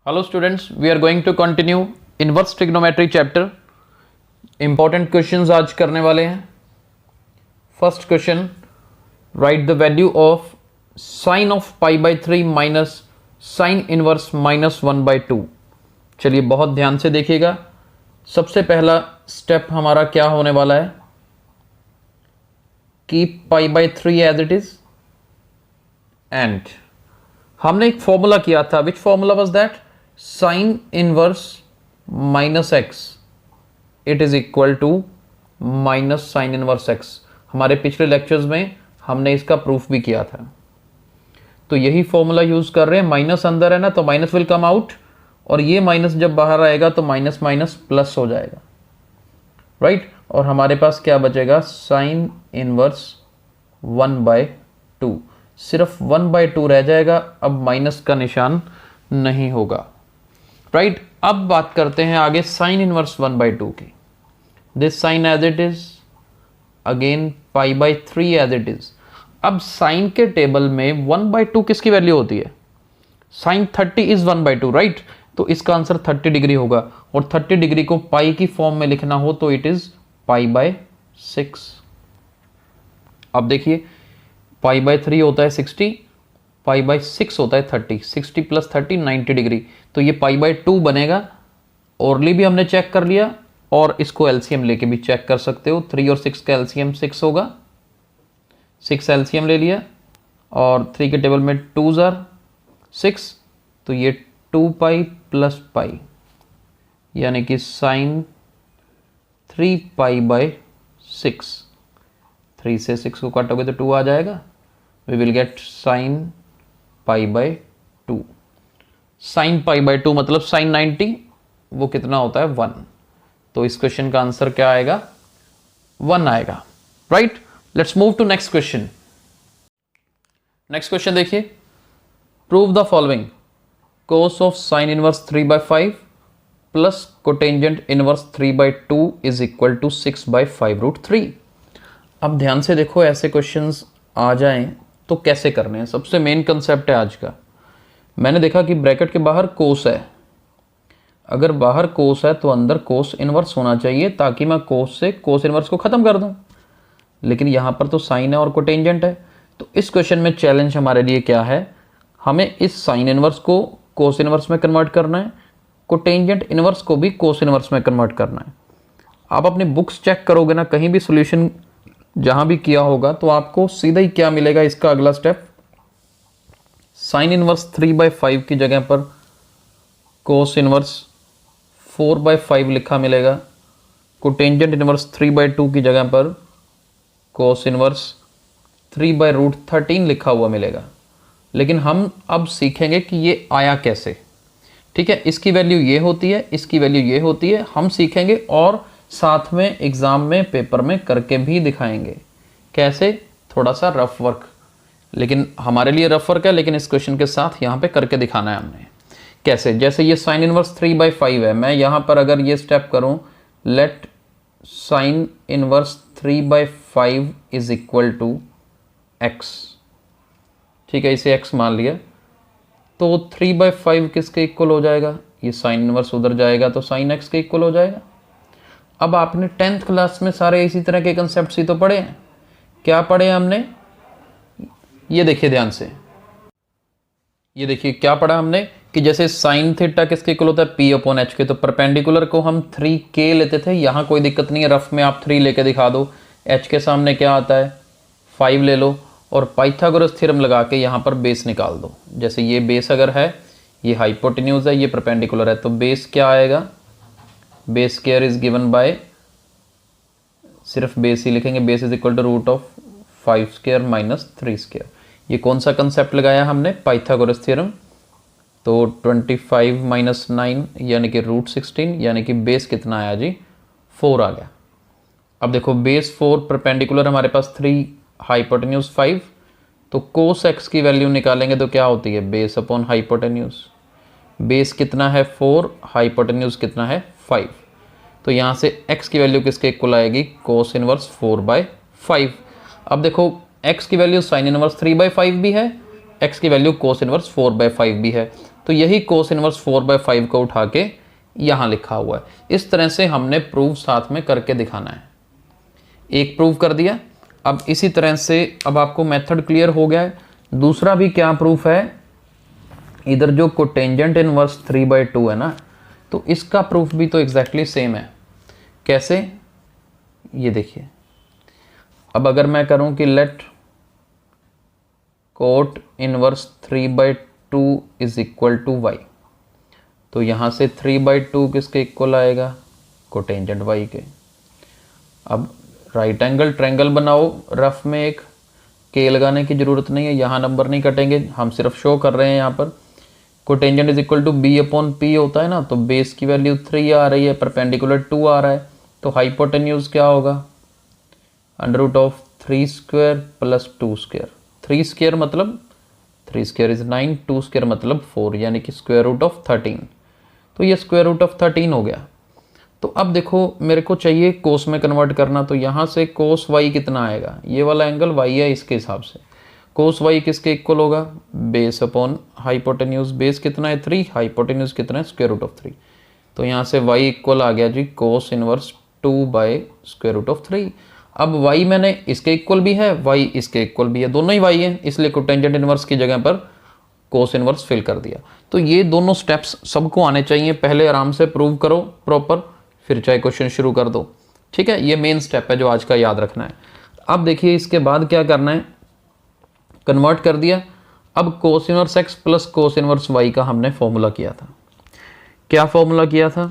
Hello students, we are going to continue inverse trigonometry chapter. Important questions आज करने वाले हैं. First question, write the value of sin of pi by 3 minus sin inverse minus 1 by 2. चलिए बहुत ध्यान से देखिएगा. सबसे पहला स्टेप हमारा क्या होने वाला है? Keep pi by 3 as it is and हमने एक फॉर्मूला किया था. Which formula was that? Sin inverse minus x it is equal to minus sin inverse x. हमारे पिछले लेक्चर्स में हमने इसका प्रूफ भी किया था. तो यही फॉर्मूला यूज कर रहे हैं. माइनस अंदर है ना, तो माइनस विल कम आउट और ये माइनस जब बाहर आएगा तो माइनस माइनस प्लस हो जाएगा, राइट. और हमारे पास क्या बचेगा? Sign inverse 1/2. सिर्फ 1/2 रह जाएगा. अब माइनस का निशान नहीं होगा, राइट. अब बात करते हैं आगे साइन इनवर्स 1/2 की. This sine as it is, again pi by 3 as it is. अब साइन के टेबल में 1/2 किसकी वैल्यू होती है? Sine 30 is 1/2, right. तो इसका आंसर 30 डिग्री होगा. और 30 डिग्री को पाई की फॉर्म में लिखना हो तो इट इज पाई बाय 6. अब देखिए, पाई बाय 3 होता है 60, पाई बाय 6 होता है 30. 60 प्लस 30 90 डिग्री. तो ये पाई बाय 2 बनेगा. ओरली भी हमने चेक कर लिया और इसको एलसीएम लेके भी चेक कर सकते हो. 3 और 6 का एलसीएम 6 होगा. 6 एलसीएम ले लिया और 3 के टेबल में 2 जार 6, तो ये 2 पाई प्लस पाई यानी कि साइन 3 पाई बाय 6. 3 से 6 को काटोगे तो 2 आ जाएगा. We will get sine pi by 2. Sine pi by 2 मतलब साइन 90, वो कितना होता है? 1. तो इस क्वेश्चन का आंसर क्या आएगा? 1 आएगा, right. Let's move to next question. Next question देखिए. Prove the following. Cos of sine inverse 3/5 plus cotangent inverse 3/2 is equal to 6/5√3. अब ध्यान से देखो, ऐसे क्वेश्चंस आ जाएं तो कैसे करने हैं. सबसे मेन कंसेप्ट है आज का. मैंने देखा कि ब्रैकेट के बाहर कोस है. अगर बाहर कोस है तो अंदर कोस इनवर्स होना चाहिए ताकि मैं कोस से कोस इनवर्स को ख़त्म कर दूं. लेकिन यहाँ पर तो साइन है और कोटेंजेंट है. तो इस क्वेश्चन में चैलेंज हमारे लिए क्या है? हमें इस साइन इनवर्स को कोस इनवर्स में कन्वर्ट करना है, कोटेंजेंट इनवर्स को भी कोस इनवर्स में कन्वर्ट करना है. आप अपनी बुक्स चेक करोगे ना, कहीं भी सोल्यूशन जहाँ भी किया होगा तो आपको सीधा ही क्या मिलेगा? इसका अगला स्टेप, साइन इनवर्स 3/5 की जगह पर कोस इनवर्स 4/5 लिखा मिलेगा. कोटेंजेंट इनवर्स 3/2 की जगह पर कोस इनवर्स 3/√13 लिखा हुआ मिलेगा. लेकिन हम अब सीखेंगे कि ये आया कैसे. ठीक है, इसकी वैल्यू ये होती है, इसकी वैल्यू ये होती है. हम सीखेंगे और साथ में एग्जाम में पेपर में करके भी दिखाएंगे. कैसे? थोड़ा सा रफ वर्क, लेकिन हमारे लिए रफ वर्क है, लेकिन इस क्वेश्चन के साथ यहाँ पे करके दिखाना है हमने. कैसे? जैसे ये साइन इनवर्स 3/5 है. मैं यहाँ पर अगर ये स्टेप करूँ, let sine inverse 3/5 is equal to x. ठीक है, इसे एक्स मान लिया. तो 3/5 किसके इक्वल हो जाएगा? ये साइन इनवर्स उधर जाएगा तो साइन एक्स के इक्वल हो जाएगा. अब आपने 10th क्लास में सारे इसी तरह के कंसेप्ट ही तो पढ़े हैं. क्या पढ़े हमने? ये देखिए ध्यान से, ये देखिए क्या पढ़ा हमने कि जैसे साइन थीटा किसके इक्वल होता है? P/H के. तो परपेंडिकुलर को हम 3K लेते थे. यहाँ कोई दिक्कत नहीं है, रफ में आप 3 लेके दिखा दो. H के सामने क्या आता है? 5 ले लो और पाइथागोरस थ्योरम लगा के यहाँ पर बेस निकाल दो. जैसे ये बेस अगर है, ये हाइपोटेन्यूज है, ये परपेंडिकुलर है, तो बेस क्या आएगा? Base square is given by, सिर्फ बेस ही लिखेंगे, base is equal to root of 5 square minus 3 square. ये कौन सा कंसेप्ट लगाया हमने? Pythagoras theorem. तो 25 माइनस 9 यानी कि √16, यानी कि बेस कितना आया जी? 4 आ गया. अब देखो, बेस 4, परपेंडिकुलर हमारे पास 3, हाइपोटेन्यूज 5. तो कोस एक्स की वैल्यू निकालेंगे तो क्या होती है? Base upon hypotenuse. बेस कितना है? 4, हाइपोटेन्यूज कितना है? 5. तो यहाँ से x की वैल्यू किसके इक्वल आएगी? Cos inverse 4/5. अब देखो, x की वैल्यू साइन इनवर्स 3/5 भी है, x की वैल्यू कोस इनवर्स 4/5 भी है. तो यही कोस इनवर्स 4/5 को उठा के यहाँ लिखा हुआ है। इस तरह से हमने प्रूव साथ में करके दिखाना है। एक प्रूव कर दिया, अब इसी तरह से अब आपको मेथड क्लियर हो गया है। दूसरा भी क्या प्रूफ है, इधर जो कोटेंजेंट इनवर्स 3/2 है ना, तो इसका प्रूफ भी तो एग्जैक्टली सेम है। कैसे, ये देखिए, अब अगर मैं करूं कि let cot inverse 3/2 is equal to y, तो यहां से 3/2 किसके इक्वल आएगा, कोटेंजेंट वाई के। अब राइट एंगल ट्रायंगल बनाओ, रफ में एक के लगाने की जरूरत नहीं है, यहाँ नंबर नहीं कटेंगे, हम सिर्फ शो कर रहे हैं। यहाँ पर cotangent is equal to b/p होता है ना, तो बेस की वैल्यू 3 आ रही है, परपेंडिकुलर 2 आ रहा है, तो हाइपोटेन्यूज क्या होगा, √3² + 2²। 3² मतलब 3² इज 9, 2² मतलब 4, यानी कि √13। तो ये √13 हो गया। तो अब देखो मेरे को चाहिए कोस में कन्वर्ट करना, तो यहाँ से कोस वाई कितना आएगा, ये वाला एंगल वाई है, इसके हिसाब से कोस वाई किसके इक्वल होगा, बेस अपॉन हाइपोटेन्यूज। बेस कितना है 3, हाइपोटेन्यूज कितना है √3। तो यहाँ से वाई इक्वल आ गया जी कोस इनवर्स 2/√3। अब वाई मैंने इसके इक्वल भी है, वाई इसके इक्वल भी है, दोनों ही वाई है, इसलिए कोटेंजेंट इनवर्स की जगह पर कोस इनवर्स फिल कर दिया। तो ये दोनों स्टेप्स सबको आने चाहिए, पहले आराम से प्रूव करो प्रॉपर, फिर चाहे क्वेश्चन शुरू कर दो। ठीक है, ये मेन स्टेप है जो आज का याद रखना है। अब देखिए इसके बाद क्या करना है, कन्वर्ट कर दिया। अब कोस inverse x plus cos inverse y का हमने फॉर्मूला किया था। क्या फॉर्मूला किया था,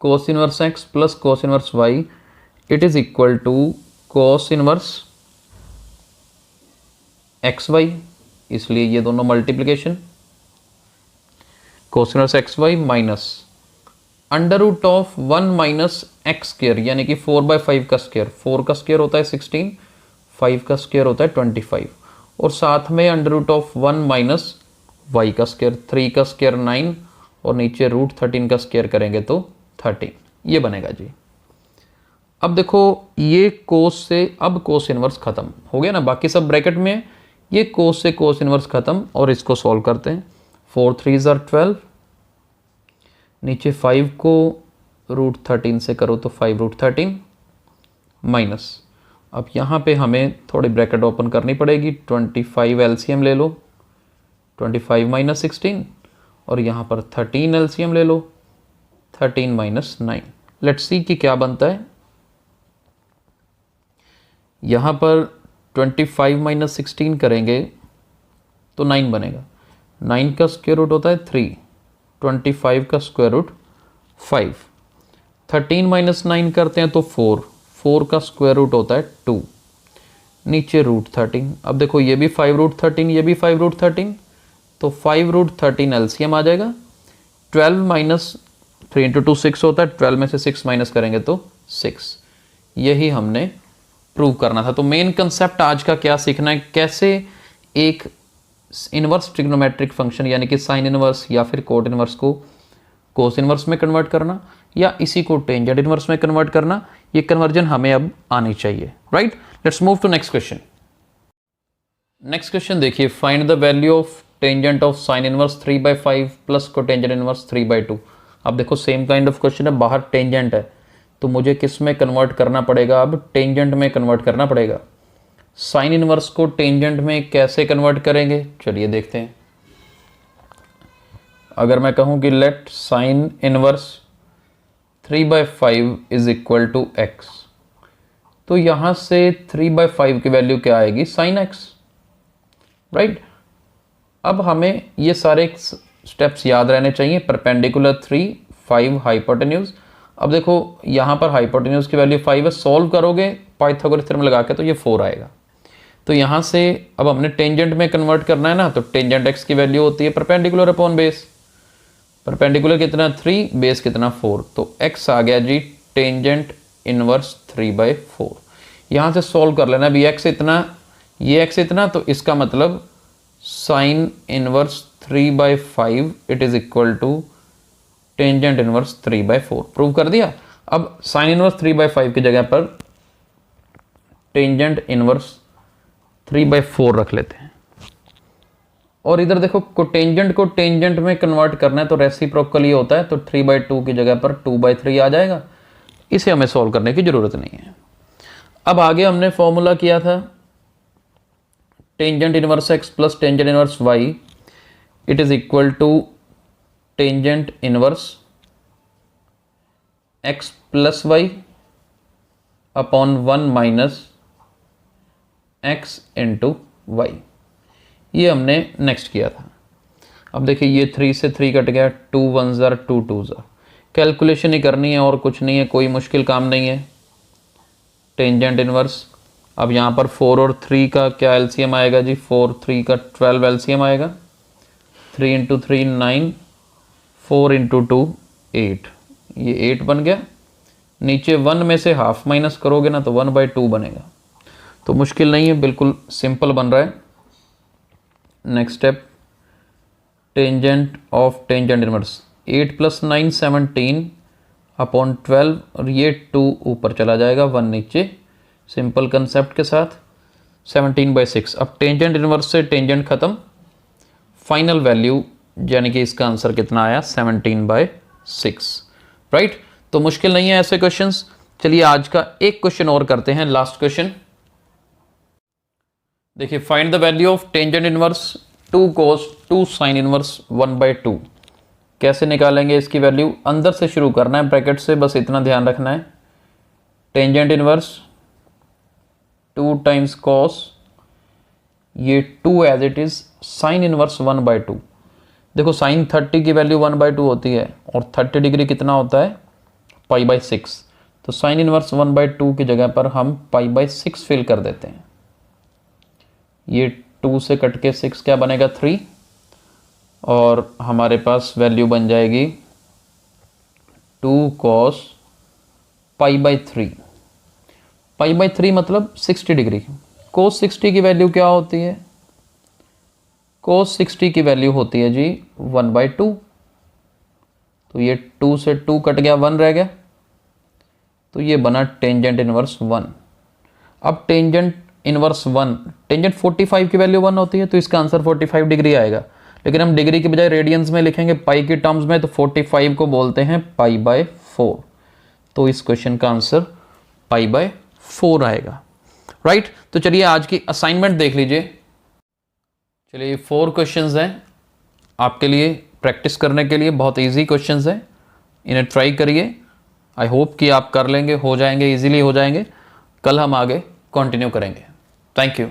cos inverse x plus cos inverse y it is equal to cos inverse xy, इसलिए ये दोनों multiplication, cos inverse xy minus √1 - x², यानी कि 4/5 का स्क्वायर, 4 का स्क्वायर होता है 16, 5 का स्क्वायर होता है 25, और साथ में √1 - y का स्क्वायर, 3 का स्क्वायर 9, और नीचे √13 का स्क्वायर करेंगे तो 13, ये बनेगा जी। अब देखो ये कोस से अब कोस इनवर्स खत्म हो गया ना, बाकी सब ब्रैकेट में है, ये कोस से कोस इनवर्स खत्म, और इसको सॉल्व करते हैं। 4 3 are 12, नीचे 5 को √13 से करो तो 5√13 माइनस, अब यहाँ पे हमें थोड़ी ब्रैकेट ओपन करनी पड़ेगी, 25 एलसीएम ले लो, 25 - 16, और यहाँ पर 13 एलसीएम ले लो, 13 - 9। लेट्स सी कि क्या बनता है। यहाँ पर 25 - 16 करेंगे तो 9 बनेगा, 9 का स्क्वायर रूट होता है 3, 25 का स्क्वायर रूट 5, 13 - 9 करते हैं तो 4, 4 का स्क्वायर रूट होता है 2, नीचे √13। अब देखो ये भी 5√13, ये भी 5√13, तो 5√13 एलसीएम आ जाएगा। 12 - 3 × 2 6 होता है, 12 में से 6 माइनस करेंगे तो 6। यही हमने प्रूव करना था। तो मेन कंसेप्ट आज का क्या सीखना है, कैसे एक इनवर्स ट्रिग्नोमेट्रिक फंक्शन यानी कि साइन इनवर्स या फिर कोट इनवर्स को कोस इनवर्स में कन्वर्ट करना, या इसी को टेंजेंट इनवर्स में कन्वर्ट करना, ये कन्वर्जन हमें अब आनी चाहिए। Right, let's move to next question. Next question देखिए, find the value of tangent of sine inverse 3/5 plus cotangent inverse 3/2। अब देखो सेम काइंड ऑफ क्वेश्चन है, बाहर टेंजेंट है, तो मुझे किस में कन्वर्ट करना पड़ेगा, अब टेंजेंट में कन्वर्ट करना पड़ेगा। साइन इनवर्स को टेंजेंट में कैसे कन्वर्ट करेंगे, चलिए देखते हैं। अगर मैं कहूं कि let sine inverse 3/5 is equal to x, तो यहां से 3/5 की वैल्यू क्या आएगी, साइन x। राइट, अब हमें ये सारे स्टेप्स याद रहने चाहिए। Perpendicular 3, 5 hypotenuse. अब देखो यहाँ पर हाइपोटेन्यूज की वैल्यू 5 है, सॉल्व करोगे पाइथागोरस थ्योरम लगा के तो ये 4 आएगा। तो यहाँ से अब हमने टेंजेंट में कन्वर्ट करना है ना, तो टेंजेंट x की वैल्यू होती है परपेंडिकुलर अपॉन बेस। परपेंडिकुलर कितना 3, बेस कितना 4, तो x आ गया जी टेंजेंट इनवर्स 3/4। यहाँ से सॉल्व कर लेना, अभी x इतना, ये x इतना, तो इसका मतलब sine inverse 3/5 it is equal to tangent inverse 3/4। Prove कर दिया। अब साइन इनवर्स 3/5 की जगह पर टेंजेंट इनवर्स 3/4 रख लेते हैं। और इधर देखो कोटेंजेंट को टेंजेंट में कन्वर्ट करना है तो रेसिप्रोकल ये होता है, तो 3/2 की जगह पर 2/3 आ जाएगा। इसे हमें सॉल्व करने की ज़रूरत नहीं है। अब आगे हमने फॉर्मूला किया था tangent inverse x plus tangent inverse y, it is equal to tangent inverse x plus y upon 1 minus x into y. ये हमने नेक्स्ट किया था। अब देखिए ये 3 से 3 कट गया, 2 1 ज़र 2 2 ज़र, कैलकुलेशन ही करनी है और कुछ नहीं है, कोई मुश्किल काम नहीं है। टेंजेंट इनवर्स, अब यहाँ पर 4 और 3 का क्या एलसीएम आएगा जी, 4 3 का 12 एलसीएम आएगा, 3 इंटू 3 9, 4 इंटू 2 8, ये 8 बन गया। नीचे 1 में से हाफ माइनस करोगे ना तो 1/2 बनेगा, तो मुश्किल नहीं है, बिल्कुल सिंपल बन रहा है। Next step, tangent of tangent inverse, 8 plus 9 17 upon 12, और ये 2 ऊपर चला जाएगा, 1 नीचे, सिंपल कंसेप्ट के साथ 17/6। अब टेंजेंट इनवर्स से टेंजेंट खत्म, फाइनल वैल्यू यानी कि इसका आंसर कितना आया 17/6, राइट। तो मुश्किल नहीं है ऐसे क्वेश्चंस। चलिए आज का एक क्वेश्चन और करते हैं, लास्ट क्वेश्चन। देखिए, find the value of tangent inverse 2 cos 2 sin inverse 1/2। कैसे निकालेंगे इसकी वैल्यू, अंदर से शुरू करना है, ब्रैकेट से, बस इतना ध्यान रखना है। टेंजेंट इनवर्स 2 टाइम्स cos, ये 2 as it is sine inverse 1/2। देखो साइन 30 की वैल्यू 1/2 होती है और 30 डिग्री कितना होता है π/6, तो साइन इनवर्स 1/2 की जगह पर हम π/6 फिल कर देते हैं। ये 2 से कट के 6 क्या बनेगा 3, और हमारे पास वैल्यू बन जाएगी 2 cos π/3। π/3 मतलब 60 डिग्री। cos 60 की वैल्यू क्या होती है, cos 60 की वैल्यू होती है जी 1/2, तो ये 2 से 2 कट गया, 1 रह गया, तो ये बना टेंजेंट इनवर्स 1। अब टेंजेंट इनवर्स 1, टेंजेंट 45 की वैल्यू 1 होती है, तो इसका आंसर 45 डिग्री आएगा, लेकिन हम डिग्री के बजाय रेडियंस में लिखेंगे पाई की टर्म्स में, तो 45 को बोलते हैं π/4, तो इस क्वेश्चन का आंसर π/4 आएगा, राइट। तो चलिए आज की असाइनमेंट देख लीजिए। चलिए 4 क्वेश्चंस हैं आपके लिए प्रैक्टिस करने के लिए, बहुत इजी क्वेश्चंस हैं, इन्हें ट्राई करिए। आई होप कि आप कर लेंगे, हो जाएंगे, इजीली हो जाएंगे। कल हम आगे कंटिन्यू करेंगे। Thank you.